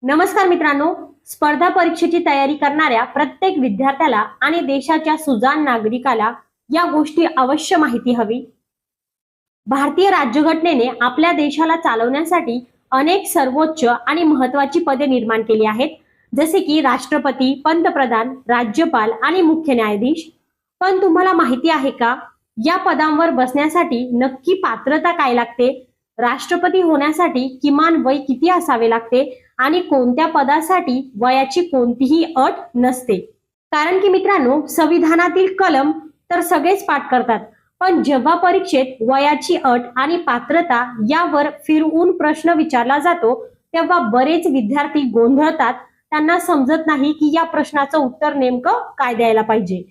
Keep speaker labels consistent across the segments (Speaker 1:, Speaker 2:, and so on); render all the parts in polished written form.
Speaker 1: नमस्कार मित्रांनो, स्पर्धा परीक्षेची तयारी करणाऱ्या प्रत्येक विद्यार्थ्याला आणि देशाच्या सुजाण नागरिकाला या गोष्टी अवश्य माहिती हवी। भारतीय राज्यघटनेने आपल्या देशाला चालवण्यासाठी अनेक सर्वोच्च आणि महत्त्वाची पदे निर्माण केली आहेत, जसे की राष्ट्रपती, पंतप्रधान, राज्यपाल आणि मुख्य न्यायाधीश। पण तुम्हाला माहिती आहे का, या पदांवर बसण्यासाठी नक्की पात्रता काय लागते? राष्ट्रपती होण्यासाठी किमान वय किती असावे लागते आणि कोणत्या पदासाठी वयाची कोणतीही अट नसते? कारण की मित्रांनो, संविधानातील कलम तर सगळेच पाठ करतात, पण जेव्हा परीक्षेत वयाची अट आणि पात्रता यावर फिरवून प्रश्न विचारला जातो, तेव्हा बरेच विद्यार्थी गोंधळतात। त्यांना समजत नाही की या प्रश्नाचं उत्तर नेमकं काय द्यायला पाहिजे।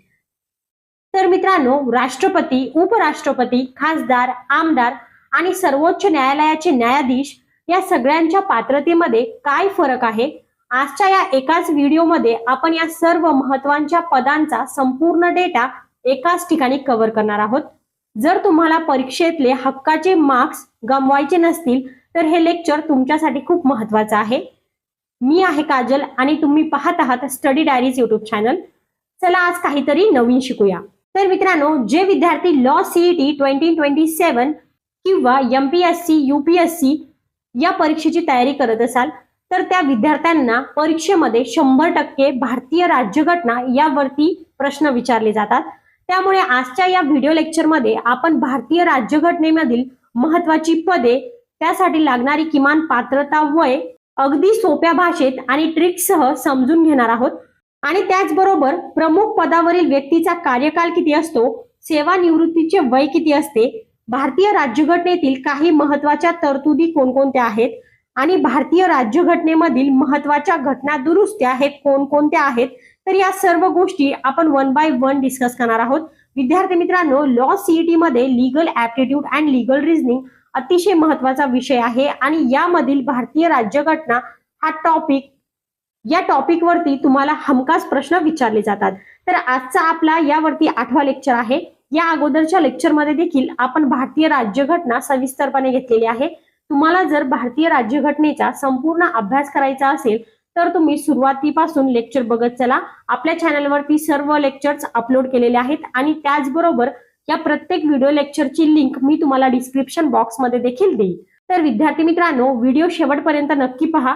Speaker 1: तर मित्रांनो, राष्ट्रपती, उपराष्ट्रपती, खासदार, आमदार आणि सर्वोच्च न्यायालयाचे न्यायाधीश या सगळ्यांच्या पात्रतेमध्ये काय फरक आहे? आजच्या या एकाच व्हिडिओमध्ये आपण या सर्व महत्त्वाच्या पदांचा संपूर्ण डेटा एकाच ठिकाणी कव्हर करणार आहोत। जर तुम्हाला परीक्षेतले हक्काचे मार्क्स गमवायचे नसतील तर हे लेक्चर तुमच्यासाठी खूप महत्त्वाचं आहे। मी आहे काजल आणि तुम्ही पाहत आहात स्टडी डायरीज यूट्यूब चॅनल। चला आज काहीतरी नवीन शिकूया। तर मित्रांनो, जे विद्यार्थी लॉ सीईटी 2027 किंवा एमपीएससी, यूपीएससी या परीक्षेची तयारी करत असाल तर त्या विद्यार्थ्यांना परीक्षेमध्ये 100% भारतीय राज्यघटना यावरती प्रश्न विचारले जातात। त्यामुळे आजच्या या व्हिडिओ लेक्चरमध्ये आपण भारतीय राज्यघटनेमधील महत्त्वाची पदे, त्यासाठी लागणारी किमान पात्रता, वय अगदी सोप्या भाषेत आणि ट्रिक्ससह समजून घेणार आहोत। आणि त्याचबरोबर प्रमुख पदावरील व्यक्तीचा कार्यकाल किती असतो, सेवानिवृत्तीचे वय किती असते, भारतीय राज्यघटनेतील काही महत्त्वाच्या तरतुदी कोणकोणत्या आहेत आणि भारतीय राज्यघटनेमधील महत्त्वाच्या घटना दुरुस्त्या हे कोणकोणत्या आहेत, तर या सर्व गोष्टी आपण वन बाय वन डिस्कस करणार आहोत। विद्यार्थी मित्रांनो, लॉ सीईटी मध्ये legal aptitude and legal reasoning अतिशय महत्त्वाचा विषय आहे आणि यामधील भारतीय राज्यघटना हा या टॉपिक वरती तुम्हाला हमखास प्रश्न विचारले जातात। तर आजचा आपला यावरती 8वा लेक्चर आहे। या अगोदरच्या लेक्चरमध्ये देखील आपण भारतीय राज्यघटना सविस्तरपणे घेतलेली आहे। तुम्हाला जर भारतीय राज्यघटनेचा संपूर्ण अभ्यास करायचा असेल तर तुम्ही सुरुवातीपासून लेक्चर बघत चला। आपल्या चॅनलवरती सर्व लेक्चर्स अपलोड केलेले आहेत आणि त्याचबरोबर या प्रत्येक व्हिडिओ लेक्चरची लिंक मी तुम्हाला डिस्क्रिप्शन बॉक्समध्ये देखील देईन। तर विद्यार्थी मित्रांनो, व्हिडिओ शेवटपर्यंत नक्की पहा।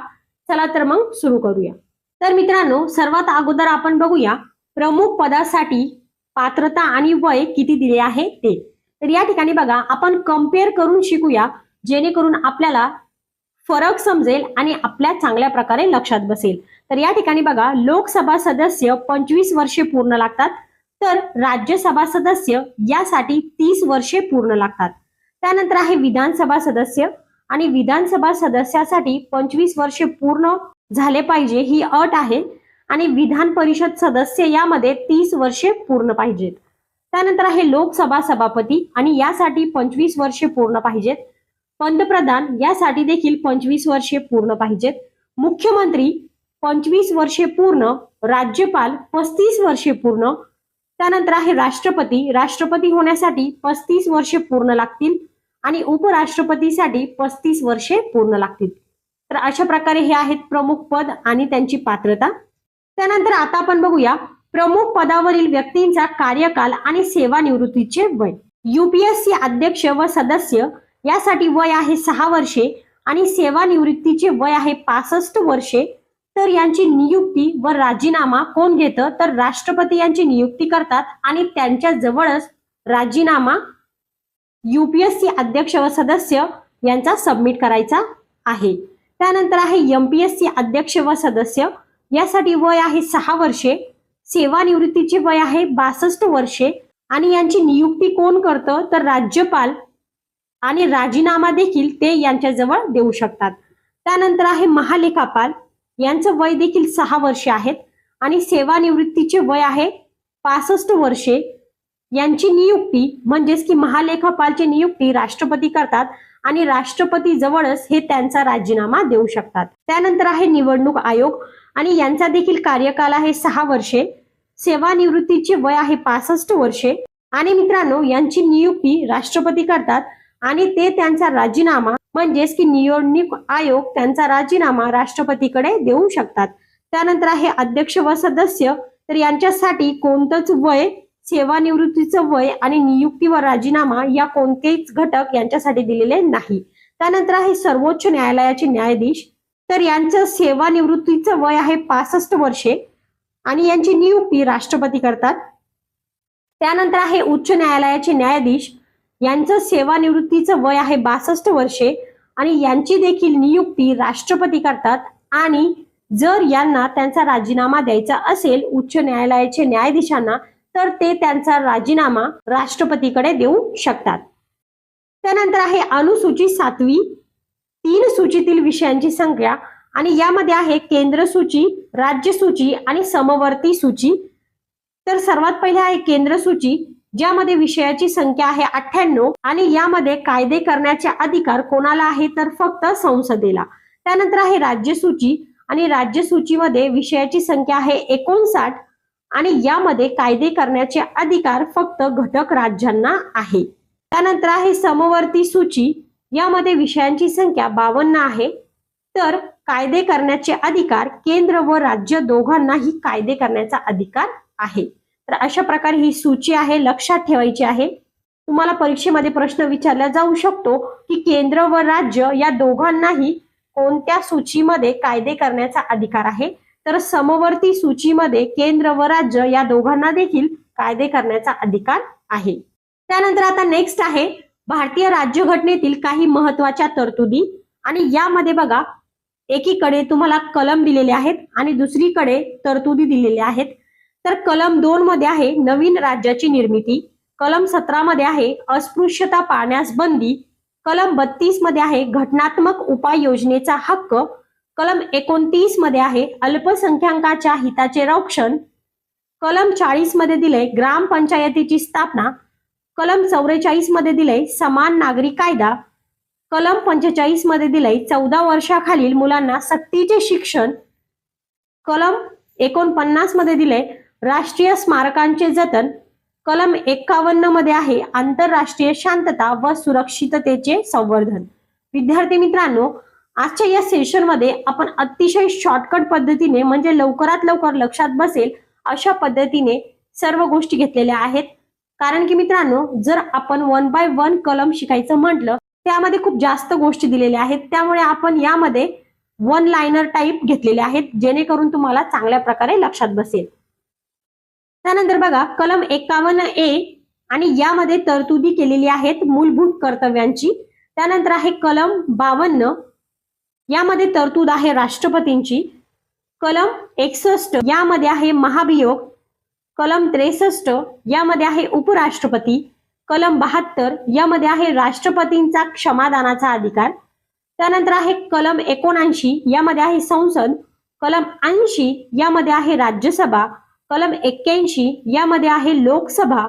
Speaker 1: चला तर मग सुरू करूया। तर मित्रांनो, सर्वात अगोदर आपण बघूया प्रमुख पदासाठी पात्रता आणि वय किती दिले आहे ते। तर या ठिकाणी बघा, आपण कम्पेअर करून शिकूया, जेणेकरून आपल्याला फरक समजेल आणि आपल्या चांगल्या प्रकारे लक्षात बसेल। तर या ठिकाणी बघा, लोकसभा सदस्य 25 वर्षे पूर्ण लागतात, तर राज्यसभा सदस्य यासाठी 30 वर्षे पूर्ण लागतात। त्यानंतर आहे विधानसभा सदस्य, आणि विधानसभा सदस्यासाठी 25 वर्षे पूर्ण झाले पाहिजे ही अट आहे, आणि विधान परिषद सदस्य यामध्ये 30 वर्षे पूर्ण पाहिजेत। त्यानंतर आहे लोकसभा सभापती, आणि यासाठी 25 वर्षे पूर्ण पाहिजेत। पंतप्रधान यासाठी देखील 25 वर्षे पूर्ण पाहिजेत। मुख्यमंत्री 25 वर्षे पूर्ण, राज्यपाल 35 वर्षे पूर्ण। त्यानंतर आहे राष्ट्रपती होण्यासाठी 35 वर्षे पूर्ण लागतील आणि उपराष्ट्रपतीसाठी 35 वर्षे पूर्ण लागतील। तर अशा प्रकारे हे आहेत प्रमुख पद आणि त्यांची पात्रता। त्यानंतर आता आपण बघूया प्रमुख पदावरील व्यक्तींचा कार्यकाल आणि सेवानिवृत्तीचे वय। यूपीएससी अध्यक्ष व सदस्य यासाठी वय आहे 6 वर्षे आणि सेवानिवृत्तीचे वय आहे 65 वर्षे। तर यांची नियुक्ती व राजीनामा कोण घेतं, तर राष्ट्रपती यांची नियुक्ती करतात आणि त्यांच्या जवळच राजीनामा यूपीएससी अध्यक्ष व सदस्य यांचा सबमिट करायचा आहे। त्यानंतर आहे एमपीएससी अध्यक्ष व सदस्य यासाठी वय आहे 6 वर्षे, सेवानिवृत्तीचे वय आहे 62 वर्षे आणि यांची नियुक्ती कोण करतं, तर राज्यपाल, आणि राजीनामा देखील ते यांच्या जवळ देऊ शकतात। त्यानंतर आहे महालेखापाल, यांचं वय देखील 6 वर्षे आहेत आणि सेवानिवृत्तीचे वय आहे 65 वर्षे। यांची नियुक्ती म्हणजेच की महालेखापालची नियुक्ती राष्ट्रपती करतात आणि राष्ट्रपती जवळच हे त्यांचा राजीनामा देऊ शकतात। त्यानंतर आहे निवडणूक आयोग, आणि यांचा देखील कार्यकाल आहे 6 वर्षे, सेवानिवृत्तीचे वय आहे 65 वर्षे आणि मित्रांनो यांची नियुक्ती राष्ट्रपती करतात आणि ते त्यांचा राजीनामा म्हणजेच की निवडणूक आयोग त्यांचा राजीनामा राष्ट्रपतीकडे देऊ शकतात. त्यानंतर आहे अध्यक्ष व सदस्य, तर यांच्यासाठी कोणतंच वय, सेवानिवृत्तीचं वय आणि नियुक्ती व राजीनामा या कोणतेच घटक यांच्यासाठी दिलेले नाही. त्यानंतर आहे सर्वोच्च न्यायालयाचे न्यायाधीश, तर यांचं सेवानिवृत्तीचं वय आहे 65 वर्षे आणि यांची नियुक्ती राष्ट्रपती करतात. त्यानंतर आहे उच्च न्यायालयाचे न्यायाधीश, यांचं सेवानिवृत्तीचं वय आहे 62 वर्षे आणि यांची देखील नियुक्ती राष्ट्रपती करतात. आणि जर यांना त्यांचा राजीनामा द्यायचा असेल उच्च न्यायालयाचे न्यायाधीशांना, तर ते त्यांचा राजीनामा राष्ट्रपतीकडे देऊ शकतात. त्यानंतर आहे अनुसूची 7वी, 3 सूचीतील विषयांची संख्या आणि यामध्ये आहे केंद्र सूची, राज्य सूची आणि समवर्ती सूची. तर सर्वात पहिले आहे केंद्र सूची, ज्यामध्ये विषयाची संख्या आहे 98 आणि यामध्ये कायदे करण्याचे अधिकार कोणाला आहे, तर फक्त संसदेला. त्यानंतर आहे राज्य सूची आणि राज्य सूचीमध्ये विषयाची संख्या आहे 59 आणि यामध्ये कायदे करण्याचे अधिकार फक्त घटक राज्यांना आहे. त्यानंतर आहे समवर्ती सूची, यामध्ये विषयांची संख्या 52 आहे. तर कायदे करण्याचे अधिकार केंद्र व राज्य दोघांनाही कायदे करण्याचा अधिकार आहे. तर अशा प्रकारे ही सूची आहे, लक्षात ठेवायची आहे. तुम्हाला परीक्षेमध्ये प्रश्न विचारला जाऊ शकतो की केंद्र व राज्य या दोघांनाही कोणत्या सूचीमध्ये कायदे करण्याचा अधिकार आहे, तर समवर्ती सूचीमध्ये केंद्र व राज्य या दोघांना देखील कायदे करण्याचा अधिकार आहे. त्यानंतर आता नेक्स्ट आहे भारतीय राज्यघटनेतील काही महत्वाच्या तरतुदी आणि यामध्ये बघा एकीकडे तुम्हाला कलम दिलेले आहेत आणि दुसरीकडे तरतुदी दिलेल्या आहेत. तर कलम 2 मध्ये आहे नवीन राज्याची निर्मिती, कलम 17 मध्ये आहे अस्पृश्यता पाळण्यास बंदी, कलम 32 मध्ये आहे घटनात्मक उपाययोजनेचा हक्क, कलम 29 मध्ये आहे अल्पसंख्याकांच्या हिताचे रक्षण, कलम 40 मध्ये दिले ग्रामपंचायतीची स्थापना, कलम 44 मध्ये दिले समान नागरी कायदा, कलम 45 मध्ये दिले 14 वर्षाखालील मुलांना सक्तीचे शिक्षण, कलम 49 मध्ये दिले राष्ट्रीय स्मारकांचे जतन, कलम 51 मध्ये आहे आंतरराष्ट्रीय शांतता व सुरक्षिततेचे संवर्धन. विद्यार्थी मित्रांनो, आजच्या या सेशन मध्ये आपण अतिशय शॉर्टकट पद्धतीने म्हणजे लवकरात लवकर लक्षात बसेल अशा पद्धतीने सर्व गोष्टी घेतलेल्या आहेत. कारण की मित्रांनो, जर आपण 1 बाय 1 कलम शिकायचं म्हटलं त्यामध्ये खूप जास्त गोष्टी दिलेल्या आहेत. त्यामुळे आपण यामध्ये 1 लाइनर टाइप घेतलेले आहेत, जेणेकरून तुम्हाला चांगल्या प्रकारे लक्षात बसेल. त्यानंतर बघा कलम 51A आणि यामध्ये तरतुदी केलेली आहेत मूलभूत कर्तव्यांची. त्यानंतर आहे कलम 52, यामध्ये तरतूद आहे राष्ट्रपतींची. कलम 61 यामध्ये आहे महाभियोग, कलम 63 यामध्ये आहे उपराष्ट्रपती, कलम 72 यामध्ये आहे राष्ट्रपतींचा क्षमादानाचा अधिकार. त्यानंतर आहे कलम 79 यामध्ये आहे संसद, कलम 80 यामध्ये आहे राज्यसभा, कलम 81 यामध्ये आहे लोकसभा,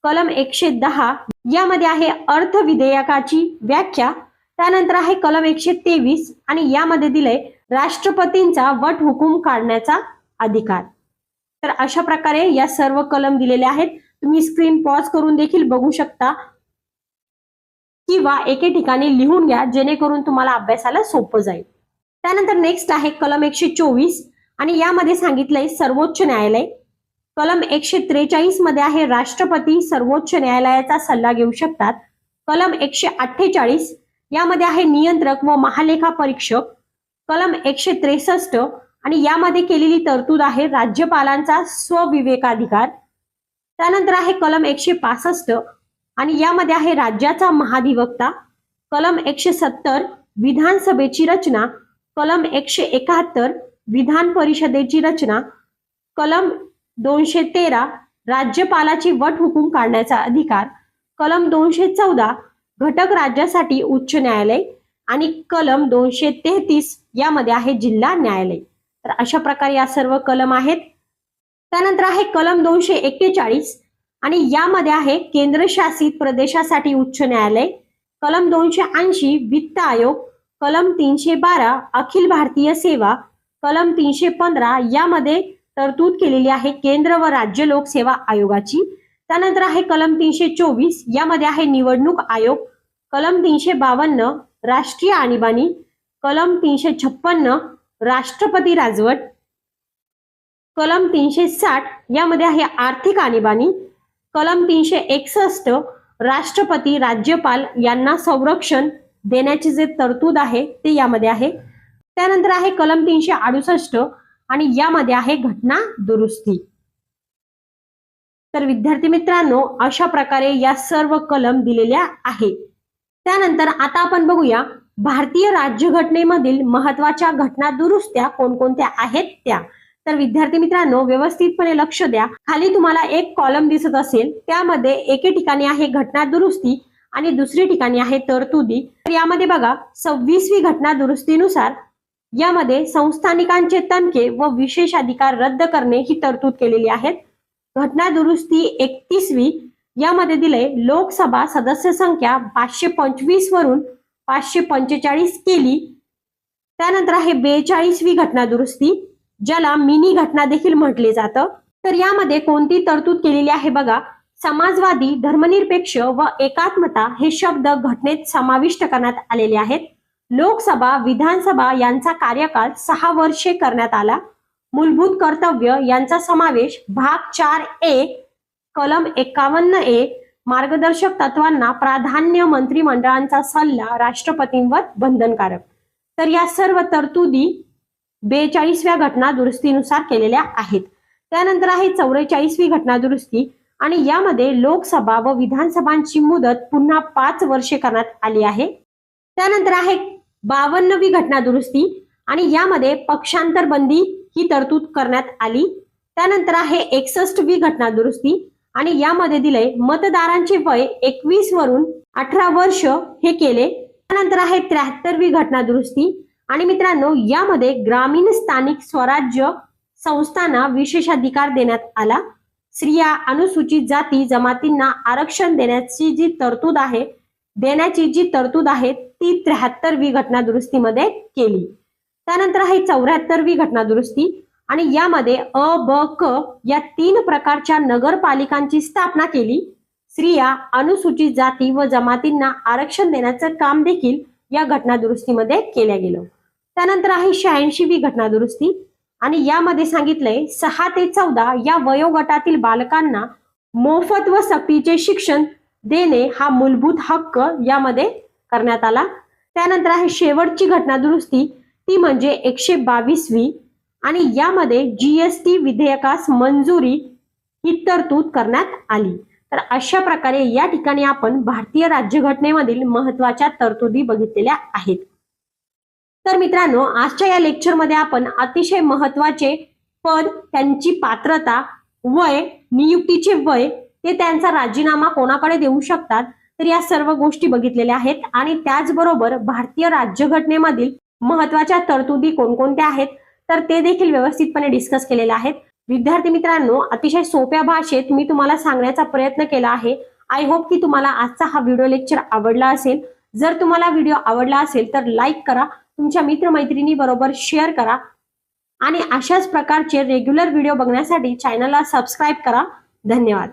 Speaker 1: कलम 110 यामध्ये आहे अर्थ विधेयकाची व्याख्या. त्यानंतर आहे कलम 123 आणि यामध्ये दिले राष्ट्रपतींचा वट हुकूम काढण्याचा अधिकार. तर अशा प्रकारे या सर्व कलम दिलेले आहेत. तुम्ही स्क्रीन पॉज करून देखील बघू शकता किंवा एके ठिकाणी लिहून घ्या, जेणेकरून तुम्हाला अभ्यासाला सोपं जाईल. त्यानंतर नेक्स्ट आहे कलम 124 आणि यामध्ये सांगितलंय सर्वोच्च न्यायालय. कलम 143 मध्ये आहे राष्ट्रपती सर्वोच्च न्यायालयाचा सल्ला घेऊ शकतात. कलम 148 यामध्ये आहे नियंत्रक व महालेखा परीक्षक. कलम 163 आणि यामध्ये केलेली तरतूद आहे राज्यपालांचा स्वविवेकाधिकार. त्यानंतर आहे कलम 165 आणि यामध्ये आहे राज्याचा महाधिवक्ता. कलम 170 विधानसभेची रचना, कलम 171 विधान परिषदेची रचना, कलम 213 राज्यपालाची वट हुकूम काढण्याचा अधिकार, कलम 214 घटक राज्यासाठी उच्च न्यायालय आणि कलम 233 यामध्ये आहे जिल्हा न्यायालय. तर अशा प्रकारे या सर्व कलम आहेत. त्यानंतर आहे कलम 241 आणि यामध्ये आहे केंद्रशासित प्रदेशासाठी उच्च न्यायालय. कलम 280 वित्त आयोग, कलम 312 अखिल भारतीय सेवा, कलम 315 यामध्ये तरतूद केलेली आहे केंद्र व राज्य लोकसेवा आयोगाची. त्यानंतर आहे कलम 324 यामध्ये आहे निवडणूक आयोग. कलम 352 राष्ट्रीय आणीबाणी, कलम 356 राष्ट्रपती राजवट, कलम 360 यामध्ये आहे आर्थिक आणीबाणी, कलम 361 राष्ट्रपती राज्यपाल यांना संरक्षण देण्याची जे तरतूद आहे ते यामध्ये आहे. त्यानंतर आहे कलम 368 आणि यामध्ये आहे घटना दुरुस्ती. तर विद्यार्थी मित्रांनो, अशा प्रकारे या सर्व कलम दिलेल्या आहेत. त्यानंतर आता आपण बघूया भारतीय राज्यघटनेमधील महत्त्वाच्या घटना दुरुस्त्या कोणकोणत्या आहेत त्या. तर विद्यार्थी मित्रांनो, व्यवस्थितपणे लक्ष द्या. खाली तुम्हाला एक कॉलम दिसत असेल, त्यामध्ये एके ठिकाणी आहे घटना दुरुस्ती आणि दुसरी ठिकाणी आहे तरतुदी. तर यामध्ये बघा 26वी घटना दुरुस्तीनुसार यामध्ये संस्थानिकांचे तनखे व विशेष अधिकार रद्द करणे ही तरतूद केलेली आहे. घटना दुरुस्ती 31वी यामध्ये दिले लोकसभा सदस्य संख्या 525 वरून 545 केली. त्यानंतर आहे 42वी घटना दुरुस्ती, ज्याला मिनी घटना देखील म्हटले जातं. तर यामध्ये कोणती तरतूद केलेली आहे बघा, समाजवादी, धर्मनिरपेक्ष व एकात्मता हे शब्द घटनेत समाविष्ट करण्यात आलेले आहेत. लोकसभा, विधानसभा यांचा कार्यकाळ 6 वर्षे करण्यात आला. मूलभूत कर्तव्य यांचा समावेश भाग 4A कलम 51A मार्गदर्शक तत्वांना प्राधान्य, मंत्रिमंडळांचा सल्ला राष्ट्रपतींवर बंधनकारक. तर या सर्व तरतुदी 42व्या घटना दुरुस्तीनुसार केलेल्या आहेत. त्यानंतर आहे 44वी घटना दुरुस्ती आणि यामध्ये लोकसभा व विधानसभांची मुदत पुन्हा 5 वर्षे करण्यात आली आहे. त्यानंतर आहे 52वी घटना दुरुस्ती आणि यामध्ये पक्षांतर बंदी ही तरतूद करण्यात आली. त्यानंतर आहे 61वी घटना दुरुस्ती आणि यामध्ये दिले मतदारांचे वय 21 वरून 18 वर्ष हे केले. त्यानंतर आहे 73वी घटना दुरुस्ती आणि मित्रांनो, यामध्ये ग्रामीण स्थानिक स्वराज्य संस्थांना विशेष अधिकार देण्यात आला. स्त्रिया, अनुसूचित जाती जमातींना आरक्षण देण्याची जी तरतूद आहे ती 73वी घटना दुरुस्तीमध्ये केली. त्यानंतर आहे 74वी घटना दुरुस्ती आणि यामध्ये अ, ब, क या 3 प्रकारच्या नगरपालिकांची स्थापना केली. स्त्रिया, अनुसूचित जाती व जमातींना आरक्षण देण्याचं काम देखील या घटना दुरुस्तीमध्ये केलं गेलं. त्यानंतर आहे 86वी घटना दुरुस्ती आणि यामध्ये सांगितलंय 6 ते 14 या वयोगटातील बालकांना मोफत व सक्तीचे शिक्षण देणे हा मूलभूत हक्क यामध्ये करण्यात आला. त्यानंतर आहे शेवटची घटना दुरुस्ती, ती म्हणजे 122वी आणि यामध्ये GST विधेयकास मंजुरी ही तरतूद करण्यात आली. तर अशा प्रकारे या ठिकाणी आपण भारतीय राज्यघटनेमधील महत्त्वाच्या तरतुदी बघितलेल्या आहेत. तर मित्रांनो, आजच्या या लेक्चरमध्ये आपण अतिशय महत्त्वाचे पद, त्यांची पात्रता, वय, नियुक्तीचे वय, ते त्यांचा राजीनामा कोणाकडे देऊ शकतात, तर या सर्व गोष्टी बघितलेल्या आहेत. आणि त्याचबरोबर भारतीय राज्यघटनेमधील महत्त्वाच्या तरतुदी कोणकोणत्या आहेत तर ते देखील व्यवस्थितपणे डिस्कस केलेले आहेत. विद्यार्थी मित्रांनो, अतिशय सोप्या भाषेत मी तुम्हाला सांगण्याचा प्रयत्न केला आहे. आय होप की तुम्हाला आजचा हा व्हिडिओ लेक्चर आवडला असेल. जर तुम्हाला व्हिडिओ आवडला असेल तर लाईक करा, तुमच्या मित्रमैत्रिणी बरोबर शेअर करा आणि अशाच प्रकारचे रेग्युलर व्हिडिओ बघण्यासाठी चॅनलला सबस्क्राईब करा. धन्यवाद.